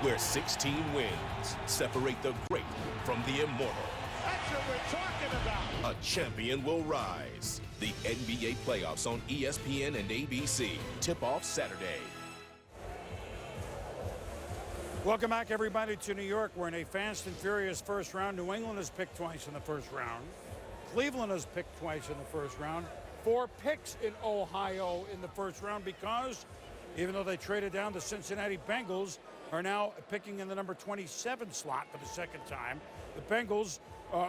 where 16 wins separate the great from the immortal. That's what we're talking about. A champion will rise. The NBA playoffs on ESPN and ABC. Tip-off Saturday. Welcome back, everybody, to New York. We're in a fast and furious first round. New England has picked twice in the first round. Cleveland has picked twice in the first round. 4 picks in Ohio in the first round because even though they traded down, the Cincinnati Bengals are now picking in the number 27 slot for the second time. The Bengals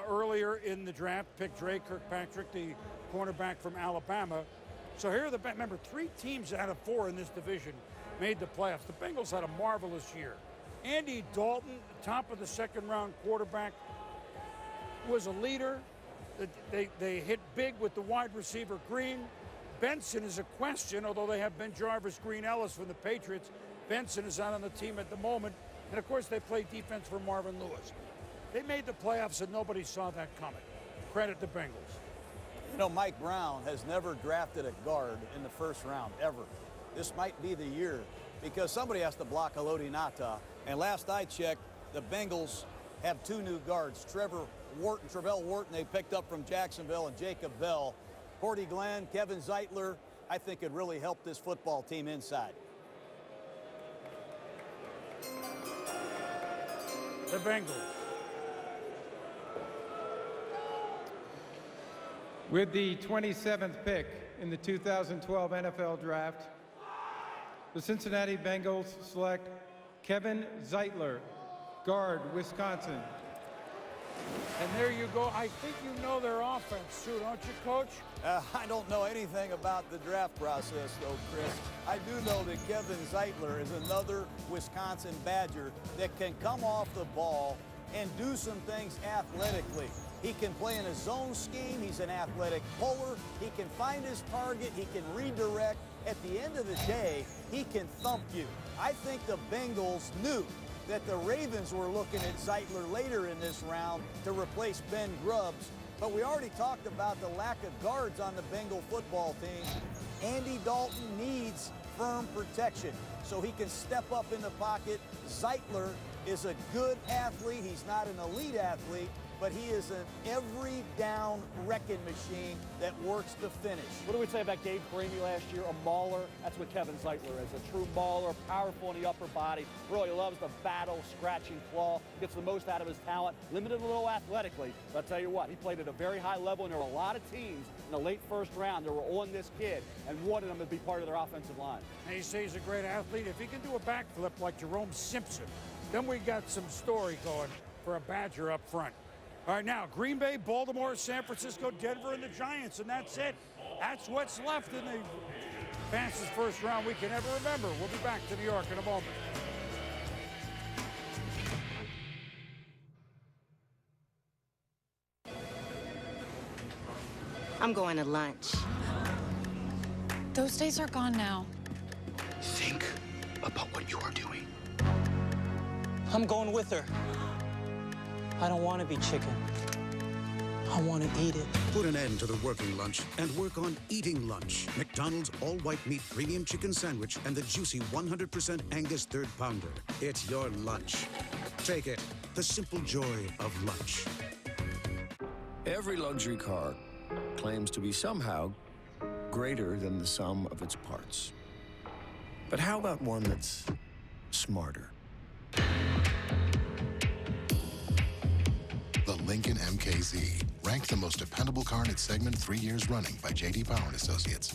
earlier in the draft picked Dre Kirkpatrick, the cornerback from Alabama. So here are remember, 3 teams out of 4 in this division made the playoffs. The Bengals had a marvelous year. Andy Dalton, top of the second round quarterback, was a leader. They hit big with the wide receiver Green. Benson is a question, although they have Ben Jarvis, Green Ellis from the Patriots. Benson is not on the team at the moment. And of course, they play defense for Marvin Lewis. They made the playoffs and nobody saw that coming. Credit the Bengals. You know, Mike Brown has never drafted a guard in the first round, ever. This might be the year because somebody has to block Haloti Ngata. And last I checked, the Bengals have 2 new guards, Travell Wharton, they picked up from Jacksonville, and Jacob Bell. Cordy Glenn, Kevin Zeitler, I think could really help this football team inside. The Bengals. With the 27th pick in the 2012 NFL Draft, the Cincinnati Bengals select Kevin Zeitler, guard, Wisconsin. And there you go. I think you know their offense, too, don't you, Coach? I don't know anything about the draft process, though, Chris. I do know that Kevin Zeitler is another Wisconsin Badger that can come off the ball and do some things athletically. He can play in a zone scheme. He's an athletic puller. He can find his target. He can redirect. At the end of the day, he can thump you. I think the Bengals knew that the Ravens were looking at Zeitler later in this round to replace Ben Grubbs. But we already talked about the lack of guards on the Bengal football team. Andy Dalton needs firm protection so he can step up in the pocket. Zeitler is a good athlete. He's not an elite athlete, but he is an every down wrecking machine that works to finish. What do we say about Gabe Carimi last year? A mauler. That's what Kevin Zeitler is. A true mauler, powerful in the upper body. Really loves the battle, scratching claw. Gets the most out of his talent. Limited a little athletically. But I'll tell you what, he played at a very high level, and there were a lot of teams in the late first round that were on this kid and wanted him to be part of their offensive line. And he says he's a great athlete. If he can do a backflip like Jerome Simpson, then we got some story going for a Badger up front. All right, now, Green Bay, Baltimore, San Francisco, Denver, and the Giants, and that's it. That's what's left in the fastest first round we can ever remember. We'll be back to New York in a moment. I'm going to lunch. Those days are gone now. Think about what you are doing. I'm going with her. I don't want to be chicken. I want to eat it. Put an end to the working lunch and work on eating lunch. McDonald's all-white meat premium chicken sandwich and the juicy 100% Angus third pounder. It's your lunch. Take it. The simple joy of lunch. Every luxury car claims to be somehow greater than the sum of its parts. But how about one that's smarter? The Lincoln MKZ, ranked the most dependable car in its segment 3 years running by J.D. Power & Associates.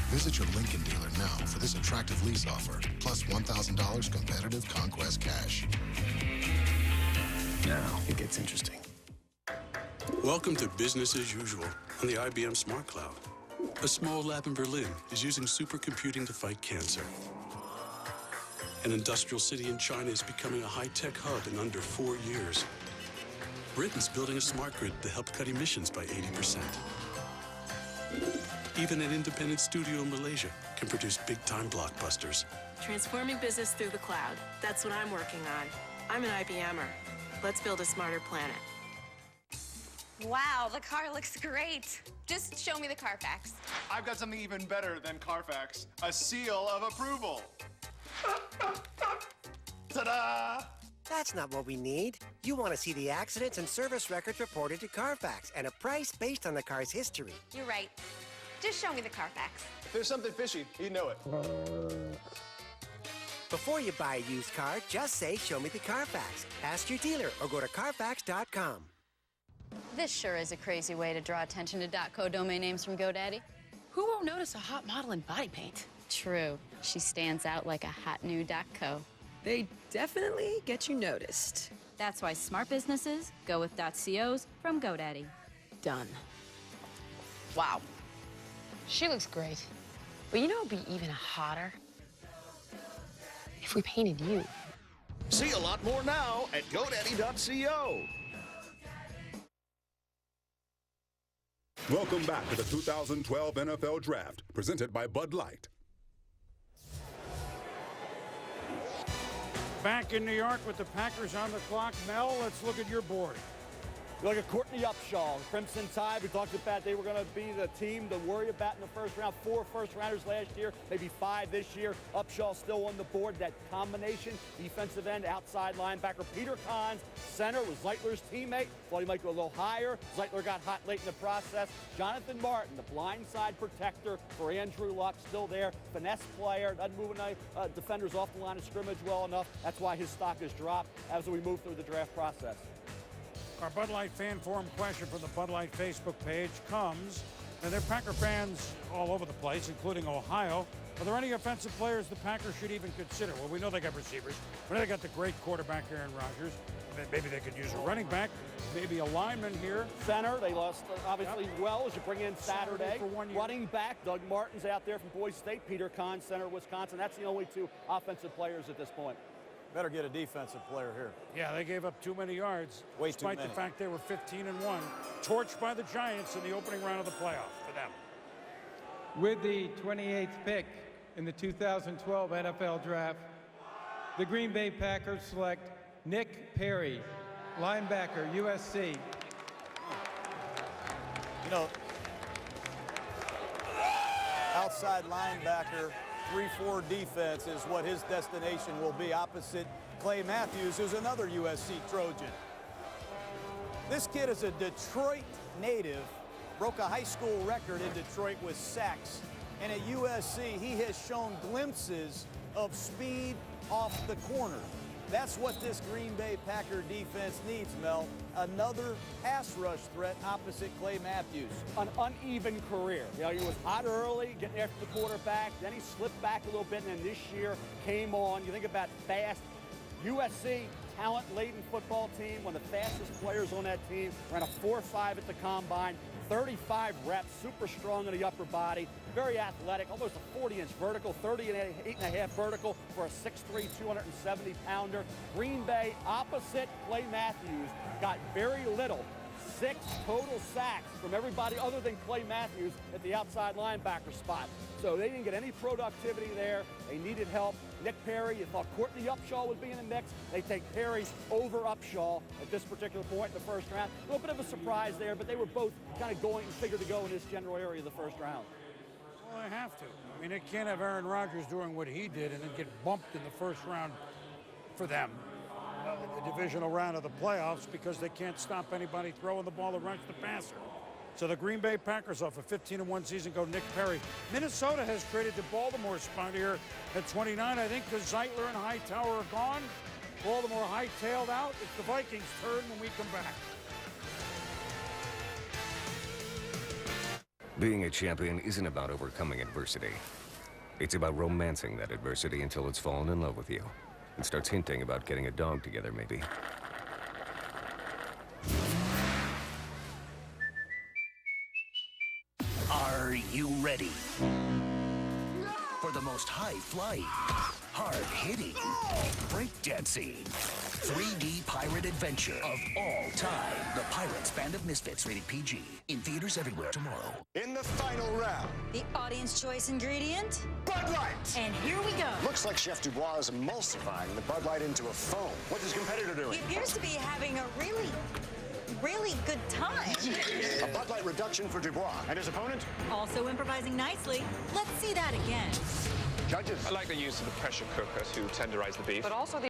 Visit your Lincoln dealer now for this attractive lease offer, plus $1,000 competitive Conquest cash. Now it gets interesting. Welcome to business as usual on the IBM Smart Cloud. A small lab in Berlin is using supercomputing to fight cancer. An industrial city in China is becoming a high-tech hub in under 4 years. Britain's building a smart grid to help cut emissions by 80%. Even an independent studio in Malaysia can produce big-time blockbusters. Transforming business through the cloud. That's what I'm working on. I'm an IBMer. Let's build a smarter planet. Wow, the car looks great. Just show me the Carfax. I've got something even better than Carfax. A seal of approval. That's not what we need. You want to see the accidents and service records reported to Carfax and a price based on the car's history. You're right. Just show me the Carfax. If there's something fishy, you know it. Before you buy a used car, just say, show me the Carfax. Ask your dealer or go to Carfax.com. This sure is a crazy way to draw attention to .co domain names from GoDaddy. Who won't notice a hot model in body paint? True. She stands out like a hot new .co. They definitely get you noticed. That's why smart businesses go with .cos from GoDaddy. Done. Wow. She looks great. But you know it'd be even hotter? If we painted you. See a lot more now at GoDaddy.co. Welcome back to the 2012 NFL Draft, presented by Bud Light. Back in New York with the Packers on the clock. Mel, let's look at your board. You look at Courtney Upshaw, the Crimson Tide. We talked about they were going to be the team to worry about in the first round. 4 first-rounders last year, maybe 5 this year. Upshaw still on the board. That combination, defensive end, outside linebacker. Peter Kahn, center, was Zeitler's teammate. Thought he might go a little higher. Zeitler got hot late in the process. Jonathan Martin, the blindside protector for Andrew Luck, still there. Finesse player, doesn't move defenders off the line of scrimmage well enough. That's why his stock has dropped as we move through the draft process. Our Bud Light fan forum question from the Bud Light Facebook page comes, and they're Packer fans all over the place, including Ohio. Are there any offensive players the Packers should even consider? Well, we know they got receivers. We know they got the great quarterback Aaron Rodgers. Maybe they could use a running back, maybe a lineman here. Center, they lost obviously well as you bring in Saturday. For 1 year. Running back, Doug Martin's out there from Boise State. Peter Kahn, center, Wisconsin. That's the only 2 offensive players at this point. Better get a defensive player here. Yeah, they gave up too many yards. Way too many. Despite the fact they were 15-1. Torched by the Giants in the opening round of the playoff for them. With the 28th pick in the 2012 NFL Draft, the Green Bay Packers select Nick Perry, linebacker, USC. You know, outside linebacker, 3-4 defense is what his destination will be, opposite Clay Matthews, who's another USC Trojan. This kid is a Detroit native, broke a high school record in Detroit with sacks, and at USC he has shown glimpses of speed off the corner. That's what this Green Bay Packer defense needs, Mel. Another pass rush threat opposite Clay Matthews. An uneven career. You know, he was hot early, getting after the quarterback. Then he slipped back a little bit, and then this year came on. You think about fast. USC, talent-laden football team, one of the fastest players on that team. Ran a 4.5 at the combine. 35 reps, super strong in the upper body, very athletic, almost a 40-inch vertical, 38.5 vertical for a 6'3", 270-pounder. Green Bay, opposite Clay Matthews, got very little. 6 total sacks from everybody other than Clay Matthews at the outside linebacker spot. So they didn't get any productivity there. They needed help. Nick Perry, you thought Courtney Upshaw would be in the mix. They take Perry over Upshaw at this particular point in the first round. A little bit of a surprise there, but they were both kind of going and figured to go in this general area of the first round. Well, they have to. I mean, they can't have Aaron Rodgers doing what he did and then get bumped in the first round for them. The divisional round of the playoffs, because they can't stop anybody throwing the ball or runs the passer. So the Green Bay Packers off a 15-1 season go Nick Perry. Minnesota has traded to Baltimore spot here at 29. I think because Zeitler and Hightower are gone. Baltimore hightailed out. It's the Vikings' turn when we come back. Being a champion isn't about overcoming adversity. It's about romancing that adversity until it's fallen in love with you and starts hinting about getting a dog together, maybe. Are you ready for the most high-flying, hard-hitting, breakdancing, 3D pirate adventure of all time? The Pirates Band of Misfits, rated PG. In theaters everywhere tomorrow. In the final round, the audience choice ingredient? Bud Light. And here we go. Looks like Chef Dubois is emulsifying the Bud Light into a foam. What's his competitor doing? He appears to be having a really good time. A Bud Light reduction for Dubois. And his opponent? Also improvising nicely. Let's see that again. Judges. I like the use of the pressure cooker to tenderize the beef. But also the